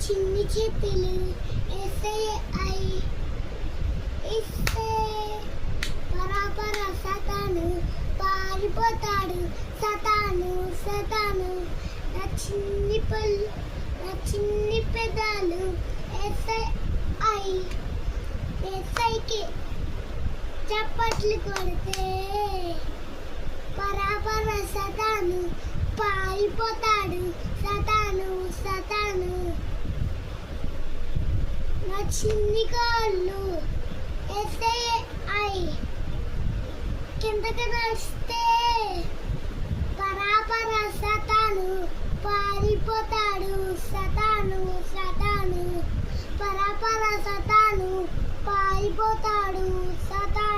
చిన్ని చేతులు ఎస్ఐ ఇస్తే పరాపర సతాను పారిపోతాడు సతాను సతాను నా చిన్ని పళ్ళు నా చిన్ని పెదాలు ఎస్ఐకి చప్పట్లు కొడితే పరాపర సతాను పారిపోతాడు సతాను సతాను నా చిన్ని కాళ్ళు ఎస్ఐ కిందకి నడిస్తే పరాపర సతాను పారిపోతాడు సతాను సతాను పరాపర సతాను పారిపోతాడు సతాను